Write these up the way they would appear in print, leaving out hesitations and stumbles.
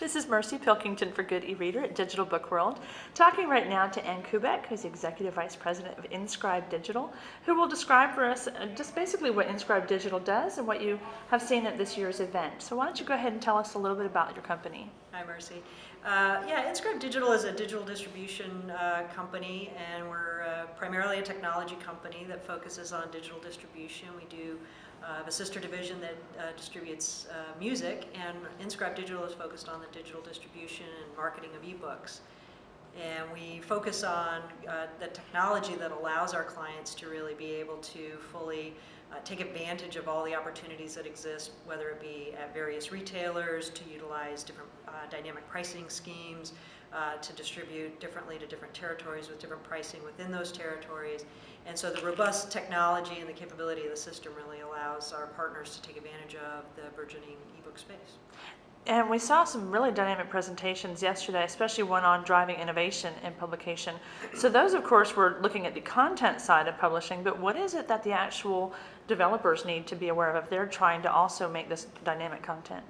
This is Mercy Pilkington for GoodeReader at Digital Book World, talking right now to Ann Kubek, who's Executive Vice President of INScribe Digital, who will describe for us just basically what INScribe Digital does and what you have seen at this year's event. So why don't you go ahead and tell us a little bit about your company. Hi, Mercy. INScribe Digital is a digital distribution company, and we're primarily a technology company that focuses on digital distribution. We do have a sister division that distributes music, and INScribe Digital is focused on the digital distribution and marketing of eBooks. And we focus on the technology that allows our clients to really be able to fully take advantage of all the opportunities that exist, whether it be at various retailers, to utilize different dynamic pricing schemes, to distribute differently to different territories with different pricing within those territories. And so the robust technology and the capability of the system really allows our partners to take advantage of the burgeoning ebook space. And we saw some really dynamic presentations yesterday, especially one on driving innovation in publication. So those, of course, were looking at the content side of publishing, but what is it that the actual developers need to be aware of if they're trying to also make this dynamic content?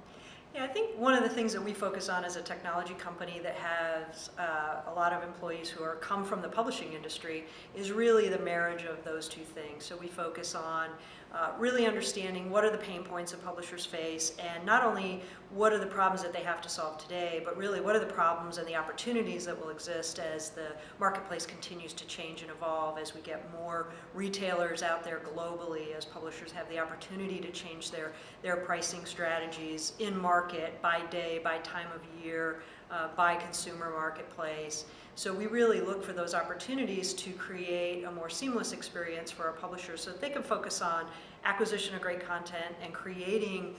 Yeah, I think one of the things that we focus on as a technology company that has a lot of employees who come from the publishing industry is really the marriage of those two things. So we focus on really understanding what are the pain points that publishers face, and not only what are the problems that they have to solve today, but really what are the problems and the opportunities that will exist as the marketplace continues to change and evolve, as we get more retailers out there globally, as publishers have the opportunity to change their pricing strategies in market, by day, by time of year, by consumer marketplace. So we really look for those opportunities to create a more seamless experience for our publishers so that they can focus on acquisition of great content and creating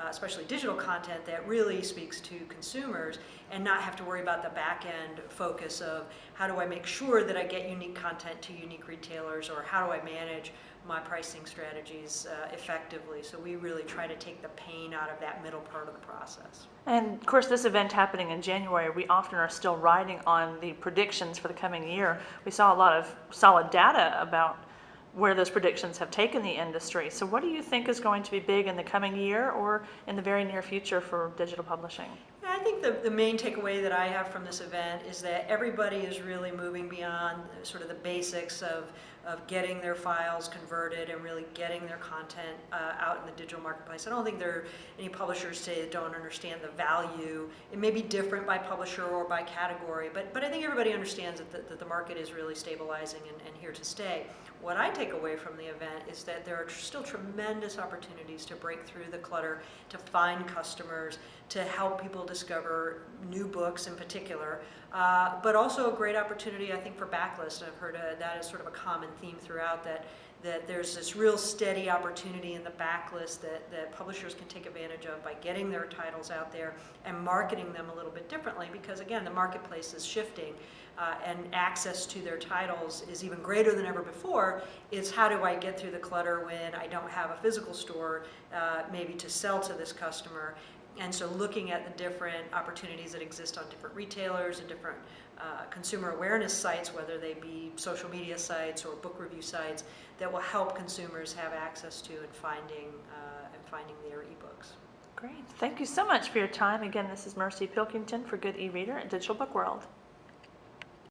especially digital content that really speaks to consumers, and not have to worry about the back-end focus of how do I make sure that I get unique content to unique retailers, or how do I manage my pricing strategies effectively. So we really try to take the pain out of that middle part of the process. And of course, this event happening in January, we often are still riding on the predictions for the coming year. We saw a lot of solid data about where those predictions have taken the industry. So what do you think is going to be big in the coming year or in the very near future for digital publishing? I think the main takeaway that I have from this event is that everybody is really moving beyond sort of the basics of getting their files converted and really getting their content out in the digital marketplace. I don't think there are any publishers today that don't understand the value. It may be different by publisher or by category, but I think everybody understands that the market is really stabilizing and here to stay. What I take away from the event is that there are still tremendous opportunities to break through the clutter, to find customers, to help people discover new books in particular, but also a great opportunity, I think, for backlist. I've heard that as sort of a common theme throughout, that there's this real steady opportunity in the backlist that publishers can take advantage of by getting their titles out there and marketing them a little bit differently, because again, the marketplace is shifting and access to their titles is even greater than ever before. It's how do I get through the clutter when I don't have a physical store maybe to sell to this customer. And so looking at the different opportunities that exist on different retailers and different consumer awareness sites, whether they be social media sites or book review sites, that will help consumers have access to and finding their ebooks. Great. Thank you so much for your time. Again, this is Mercy Pilkington for GoodeReader at Digital Book World.